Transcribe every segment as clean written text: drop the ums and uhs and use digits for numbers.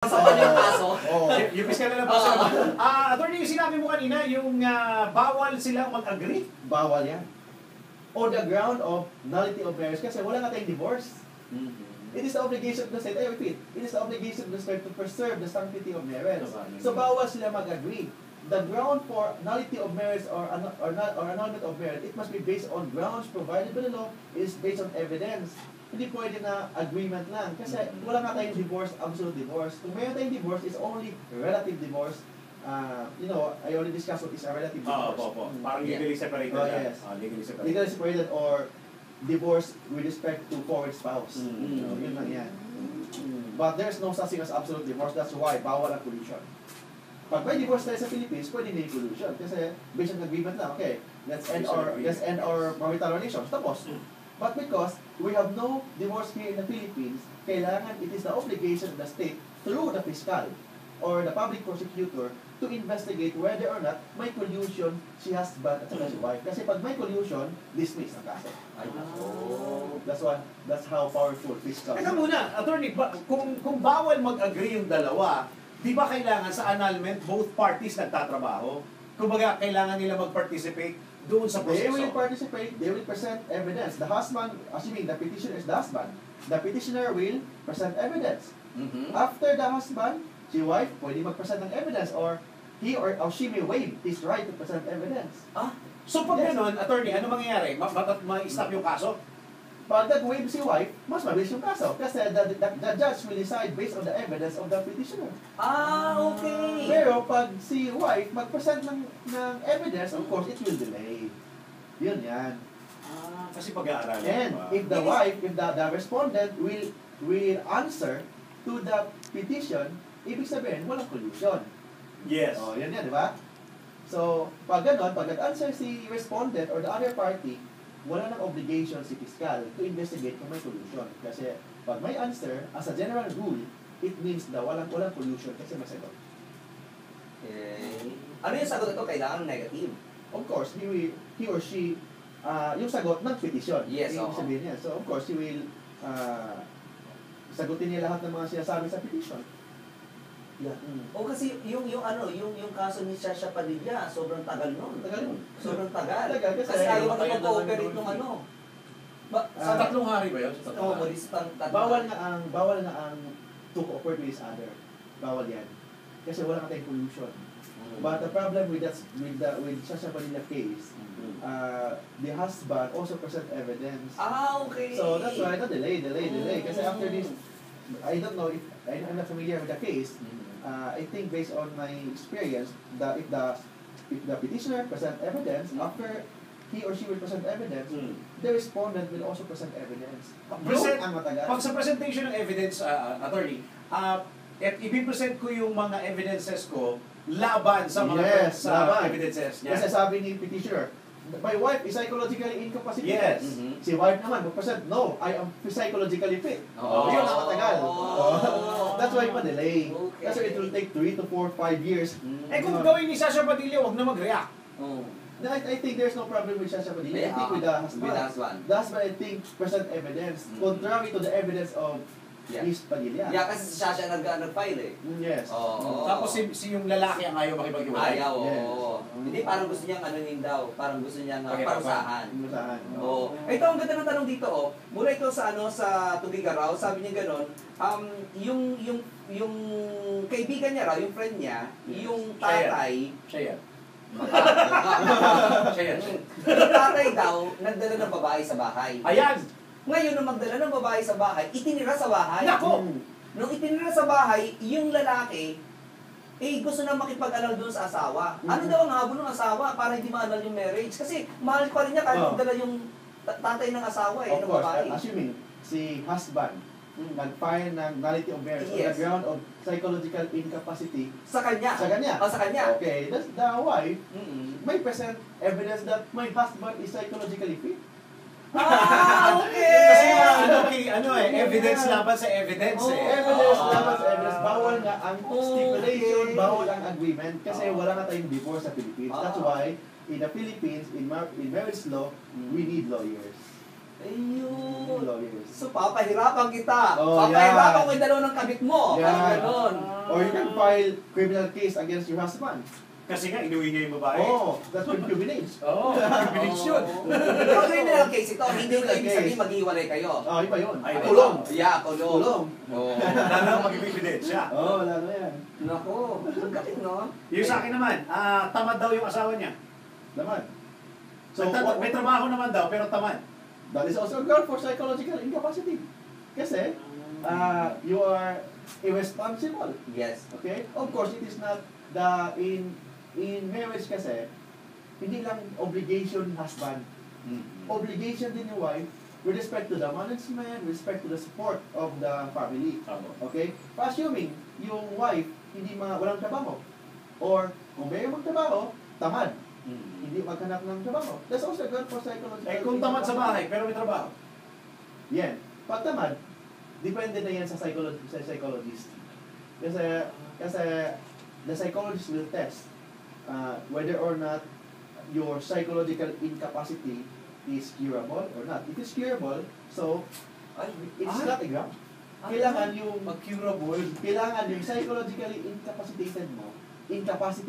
Sa kanyang kaso? Yung piskal na paso. Attorney, yung sinabi mo kanina, yung bawal silang mag-agree. Bawal yan. On the ground of nullity of marriage. Kasi wala nga tayong divorce. It is the obligation of the state. I repeat, it is the obligation of the state to preserve the sanctity of marriage. So bawal sila mag-agree. The ground for nullity of marriage or annulment of marriage, it must be based on grounds provided by the law. It is based on evidence. Hindi pwede na agreement lang. Kasi wala nga tayong divorce, absolute divorce. Kung mayroon tayong divorce, it's only relative divorce. You know, I already discussed what is a relative divorce. Parang legally separated. Yes. Legally separated. Legally separated or divorce with respect to foreign spouse. Yun lang yan. But there's no such thing as absolute divorce. That's why bawal ang collusion. Pag may divorce tayo sa Philippines, pwede na yung collusion. Kasi based on agreement lang, okay, let's end our marital relations. Tapos. But because we have no divorce here in the Philippines, kailangan it is the obligation of the state through the fiscal or the public prosecutor to investigate whether or not may collusion si husband at saka si wife. Kasi pag may collusion, dismiss ang kaso. That's how powerful fiscal. Teka muna, attorney, kung bawal mag-agree yung dalawa, di ba kailangan sa annulment both parties nagtatrabaho? Kumbaga, kailangan nila mag-participate doon sa proseso. They will participate, they will present evidence. The husband, assuming the petitioner is the husband, the petitioner will present evidence. After the husband, si wife, pwede mag-present ng evidence or he or she may waive his right to present evidence. So pag gano'n, attorney, ano mangyayari? Ma-stop yung kaso? Pag nag-waive si wife, mas mabilis yung kaso. Kasi the judge will decide based on the evidence of the petitioner. Okay. Pero pag si wife mag-present ng evidence, of course, it will delay. Yun yan. Kasi pag-aaralan. And if the wife, if the respondent will answer to the petition, ibig sabihin, walang collusion. Yes. Yan yan, di ba? So, pag gano'n, pag nag-answer si respondent or the other party, wala nang obligation si fiscal to investigate kung may collusion. Kasi pag may answer, as a general rule, it means na walang collusion kasi may sagot. Okay. Ano yung sagot ito? Kailangan negative. Of course, he or she, yung sagot ng petition. Yes, Ibig sabihin niya. So, of course, he will sagutin niya lahat ng mga sinasabi sa petition. Yeah. Kasi yung kaso ni Shasha Padilla, sobrang tagal nun. Sobrang tagal. Kasi ayaw na mag-cooperate nung ano. Sa 3 hari ba yun? Bawal na ang to cooperate with each other. Bawal yan. Kasi wala ka tayong collusion. But the problem with Shasha Padilla case, the husband also present evidence. Okay. So that's why delay. Kasi after this, I don't know if I'm not familiar with the case. I think based on my experience, if the petitioner present evidence, after he or she will present evidence, the respondent will also present evidence. Pag sa presentation ng evidence, attorney, i-present ko yung mga evidences ko laban sa mga evidences niya. Kasi sabi ni petitioner, my wife is psychologically incapacitated. Yes. Si wife naman, mag-present, no, I am psychologically fit. Yun ang matagal. That's why pa-delay. Kasi it will take 3 to 4, 5 years. Kung gawin ni Shasha Padilla, huwag na mag-react. I think there's no problem with Shasha Padilla. I think with the husband. The husband, I think, present evidence. Contrary to the evidence of Miss Padilla. Kasi si Shasha nag-file Yes. Tapos si yung lalaki ang ayaw makipag-iwalay. Ayaw, Hindi, parang gusto niyang parang gusto niyang parusahan. Ito, ang ganda ng tanong dito, mula ito sa Tugigaraw, sabi niya gano'n, yung kaibigan niya raw, yung friend niya, yung tatay, Siya yan. yung tatay daw, nagdala ng babae sa bahay. Ayan! Ngayon, nung magdala ng babae sa bahay, itinira sa bahay. Nako! Nung itinira sa bahay, yung lalaki, gusto na makipag-alal doon sa asawa. Ano daw ang habol ng asawa para hindi ma-annul yung marriage? Kasi mahal pa rin niya kahit magdala yung tatay ng asawa Of ng course, babae. assuming si husband nag-file ng nullity of marriage on the ground of psychological incapacity Sa kanya. sa kanya. Sa kanya. Okay, the wife may present evidence that my husband is psychologically fit. Okay! Kasi evidence laban sa evidence Evidence laban sa evidence. Bawal nga ang stipulation, bawal ang agreement kasi wala na tayong divorce sa Philippines. That's why in the Philippines, in marriage law, we need lawyers. Ayun. Lawyers. So, papahirapan kita. Oh, Papahirapan yan. ko yung dalawa ng kabit mo. Yan. Parang ganon. Or you can file criminal case against your husband. Kasi nga, inuwi niya yung babae. Oh, that's concubinage. Oo, privilege yun. Pero criminal case ito, hindi ko Criminal ibig case. sabihin maghiwalay kayo. Oh, iba yun. Ay, Kulong. Yeah, kulong. Kulong. Oh. Lalo na mag-ibibidate siya. Oh, lalo yan. Nako, ang galing, no? Yung sa akin naman, tamad daw yung asawa niya. Naman. So, may trabaho naman daw, pero tamad. That is also a ground for psychological incapacity. Kasi, you are irresponsible. Yes. Okay? Of course, it is not in marriage kasi, hindi lang obligation husband. Obligation din yung wife with respect to the management, with respect to the support of the family. Okay? Assuming yung wife walang trabaho. Or kung may magtrabaho, tamad. Hindi maghanap ng trabaho. That's also good for psychological. Eh, kung tamad sa bahay, pero may trabaho. Yan. Pag tamad, depende na yan sa psychologist. Kasi the psychologist will test whether or not your psychological incapacity is curable or not. If it's curable, so it's not a ground. Kailangan yung kailangan yung psychologically incapacity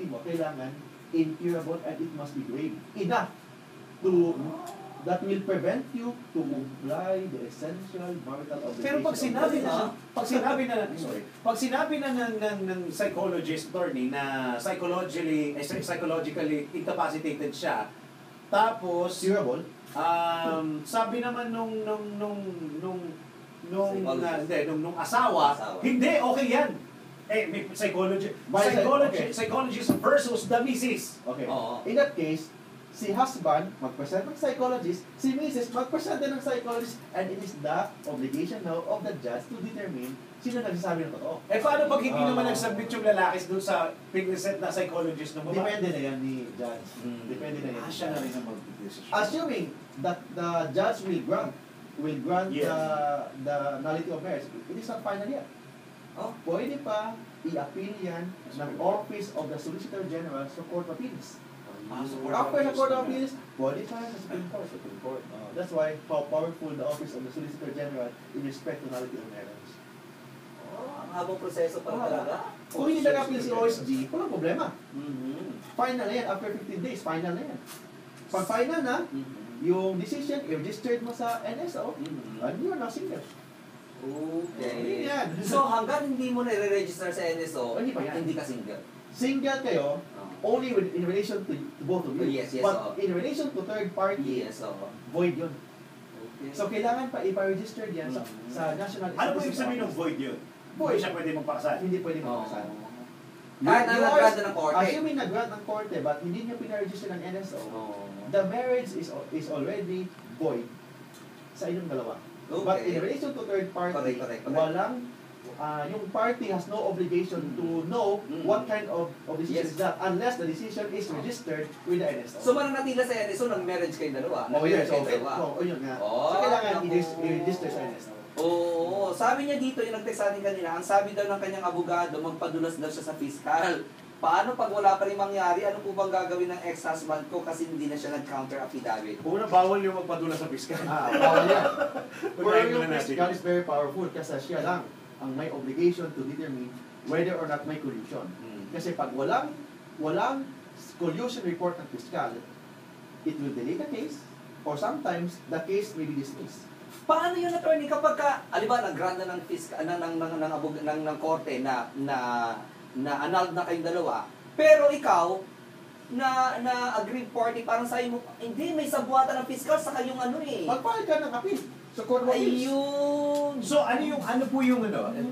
mo, kailangan incurable and it must be grave. Enough that will prevent you to comply the essential marital obligation. Pero pag sinabi na ng psychologist attorney na psychologically incapacitated siya, tapos curable, sabi naman nung asawa, hindi, okay yan. Eh, may psychologist versus the missus. okay. Oo. In that case, si husband mag-present ng psychologist, si Mrs. mag-present din ng psychologist, and it is the obligation now of the judge to determine sino nagsasabi ng totoo. Eh, paano pag hindi naman nagsubmit yung lalaki doon sa pinreset na psychologist ng babae? Depende na yan ni judge. Depende na yan. Siya na rin ang mag-decision. Assuming that the judge will grant Yes. the nullity of marriage, it is not final yet. Oh. Pwede pa i-appeal yan ng Office of the Solicitor General sa Court of Appeals. After the Court of Appeals, pwede pa sa Supreme Court. That's why how powerful the Office of the Solicitor General in respect to nullity of marriage. Ang habang proseso pa talaga. Kung hindi nag-appeal si OSG, walang problema. Mhm. Final na yan. After 15 days, final na yan. Pag final na, yung decision, i-registered mo sa NSO, and you're now single. Okay. Yan. So, hanggang hindi mo na-register sa NSO, Hindi pa yan. hindi ka single. Single kayo, only in relation to both of you. Yes, But in relation to third party, Yes, oo. void yun. Okay. So, kailangan pa ipa-register yan sa National Ano po yung Statistics sabihin ng Office. void yun? Void. Hindi siya pwede magpakasal. Hindi pwede Oo. magpakasal. Kahit na nag-grant na ng korte. Assuming nag-grant ng korte, but hindi niya pina-register ng NSO, Oo. the marriage is already void sa inyong dalawa. Okay. But in relation to third party, Correct. walang, yung party has no obligation to know what kind of decision Yes. is that unless the decision is registered with the NSO. So, mananatila sa NSO, nag-marriage kayong dalawa. Oh, yes. Nag-marriage kayong dalawa. Oh, yun nga. Oh, So, kailangan naku. i-register sa NSO. Oo. Sabi niya dito, yung nag-text sa atin kanina, ang sabi daw ng kanyang abogado, magpadulas daw siya sa fiscal. Paano pag wala pa rin mangyari, ano po bang gagawin ng ex-husband ko kasi hindi na siya nag-counter affidavit? Una, bawal yung magpadula sa piskal. Bawal yan. Pero Unahin yung muna natin. fiscal is very powerful kasi siya lang ang may obligation to determine whether or not may collusion. Kasi pag walang collusion report ng fiscal, it will delay the case or sometimes the case may be dismissed. Paano yun, attorney, kapag aliba, nag-grant na ng fiscal, ng korte na annulled na kayong dalawa, pero ikaw, na agree party, parang sa'yo mo, hindi, may sabuatan ng fiscal sa kayong Magpahal ka ng appeal sa Court of Appeals. Ayun! So, ano po yung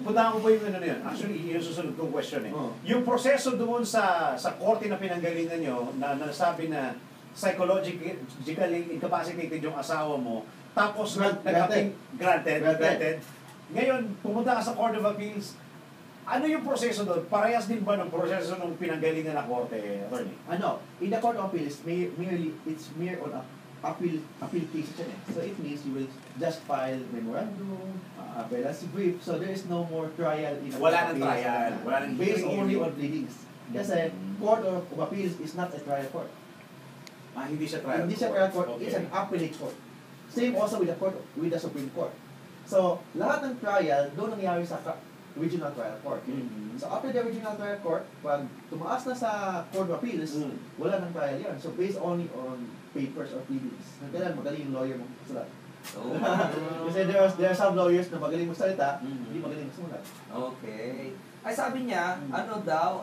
puntahan ko po yung na yun. Actually, yung susunod kong question eh. Oh. Yung proseso doon sa korte na pinanggalingan nyo, na nasabi na psychologically incapacitated yung asawa mo, tapos granted. Ngayon, pumunta ka sa Court of Appeals, ano yung proseso doon? Parehas din ba ng proseso ng pinanggalingan na korte, attorney? In the Court of Appeals, it's mere on appeal case yan eh. So it means you will just file memorandum, appearance brief, so there is no more trial in the Wala Court of nang Appeals. trial. Wala nang Based hearing. only on pleadings. Kasi Court of Appeals is not a trial court. Hindi siya trial Hindi siya trial court, Okay. it's an appellate court. Same also with the Supreme Court. So, lahat ng trial, doon nangyari sa regional trial court. So, after the regional trial court, pag tumaas na sa Court of Appeals, wala nang trial yan. So, based only on papers or pleadings. Kailangan magaling yung lawyer mong sulat. Oh. Kasi there are some lawyers na magaling magsalita, hindi magaling magsulat. Okay. Ay sabi niya, ano daw,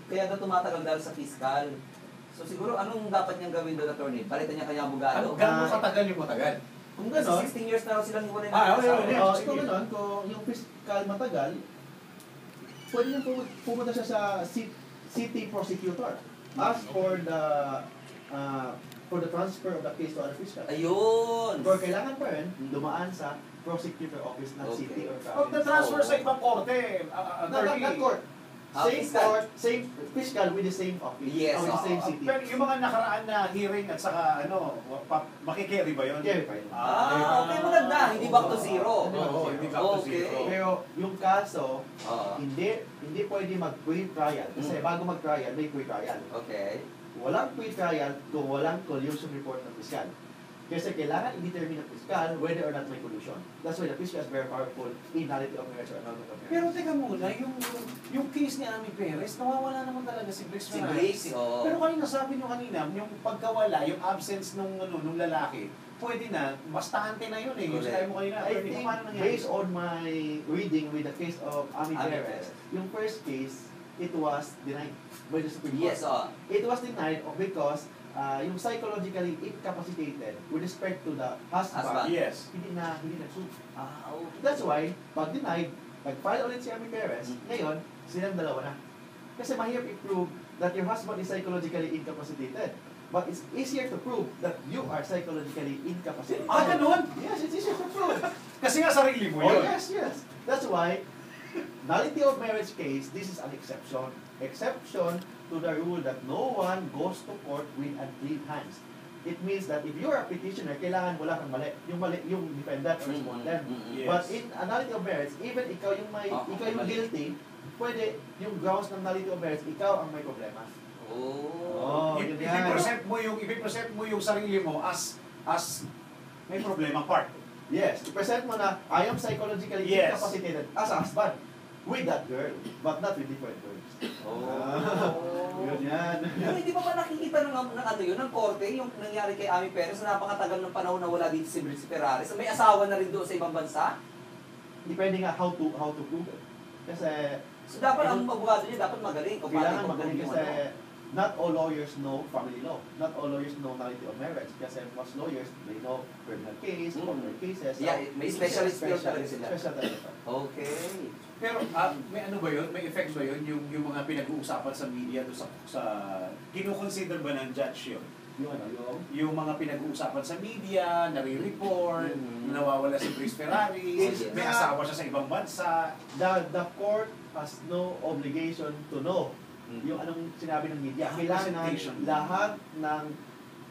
kaya daw tumatagal dahil sa fiscal. So siguro anong dapat niyang gawin doon, attorney? Palitan niya kaya abogado? Gano'n katagal yung matagal? Kung Kasi gano'n, 16 years na raw silang iwanay ng okay. asawa. kung gano'n, kung yung fiscal matagal, pwede niyang pumunta siya sa city prosecutor. Ask for the transfer of the case to other fiscal. Ayun! Or kailangan pa rin dumaan sa prosecutor office ng Okay. city or Huwag na province. transfer sa ibang korte, Not court. Same fiscal. court, same fiscal with the same office. Yes, Or the oo. same city. Pero yung mga nakaraan na hearing at saka makikerry ba yun? Carry pa yun. Okay, maganda. Hindi back to zero. Oo, hindi back to Okay. zero. Pero yung kaso, Oo. hindi pwede mag-pre-trial. Kasi bago mag-trial, may pre-trial. Okay. Walang pre-trial kung walang collusion report ng fiscal. Kasi kailangan i-determine ng fiscal whether or not may collusion. That's why the fiscal is very powerful in nullity of marriage or annulment of marriage. Pero teka muna, yung case ni Amy Perez, nawawala naman talaga si Briggs Si Ferraris. Briggs, oo. Pero kanina sabi nyo kanina, yung pagkawala, yung absence nung lalaki, pwede na, bastante na yun eh. Yung Correct. sabi mo kanina, I attorney, think paano nangyari? based on my reading with the case of Amy Amy Perez, Perez. yung first case, it was denied by the Supreme Court. Yes, oo. It was denied because yung psychologically incapacitated with respect to the husband, Yes. hindi nag-sue. Okay. That's why, pag denied, nag-file ulit si Amy Perez, ngayon, silang dalawa na. Kasi mahirap i-prove that your husband is psychologically incapacitated. But it's easier to prove that you are psychologically incapacitated. Ganun? Yes, it's easier to prove. Kasi nga sarili mo Oh, yun. yes, yes. That's why, nullity of marriage case, this is an exception. Exception to the rule that no one goes to court with unclean hands. It means that if you are a petitioner, kailangan wala kang mali. Yung defendant or respondent. Yes. But in a nullity of marriage, even ikaw yung ikaw yung mali. guilty, pwede yung grounds ng nullity of marriage, ikaw ang may problema. Oh. yun yan. I-present mo yung sarili mo as may problema part. Yes, i-present mo na, I am psychologically Yes. incapacitated as a husband with that girl, but not with different girls. Yun yan. Pero hindi pa ba nakikita ng ano yun, ng korte, yung nangyari kay Amy Perez na napakatagal ng panahon na wala dito si Briggs Ferraris. May asawa na rin doon sa ibang bansa. Depende nga how to prove it. Kasi So dapat ang abogado niya dapat magaling. O kailangan paano magaling yung kasi ano. not all lawyers know family law. Not all lawyers know nullity of marriage. Kasi most lawyers, they know criminal case, corporate cases. Yeah, may specialist field talaga sila. Special talaga. Okay. Pero may ano ba yun? May effect ba yun? Yung mga pinag-uusapan sa media do sa kino-consider ba ng judge yun? Yung mga pinag-uusapan sa media, nare-report, nawawala si Briggs Ferraris, may asawa siya sa ibang bansa. The court has no obligation to know yung anong sinabi ng media. Kailangan Presentation.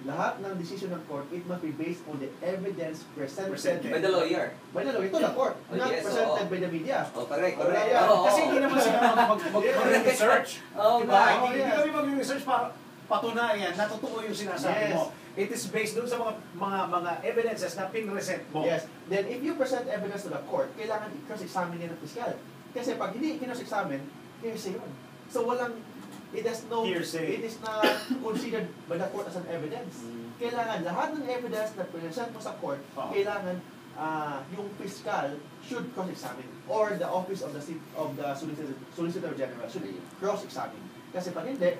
lahat ng decision ng court, it must be based on the evidence presented By the lawyer. by the lawyer to the court, Oh, not yes, presented oo. by the media. Oh, correct, Oh, correct. yeah. Oo, Kasi oo. hindi naman sila mag-research. Oo Diba? nga. Hindi yes. kami mag-research para patunayan na totoo yung sinasabi Yes. mo. It is based doon sa mga evidences na pinresent mo. Yes. Then if you present evidence to the court, kailangan i-cross-examine yan ng piskal. Kasi pag hindi i-cross-examine, hearsay yun. So it is not considered by the court as an evidence. Kailangan lahat ng evidence na present mo sa court, kailangan yung fiscal should cross-examine or the office of the Solicitor General should cross-examine. Kasi pag hindi,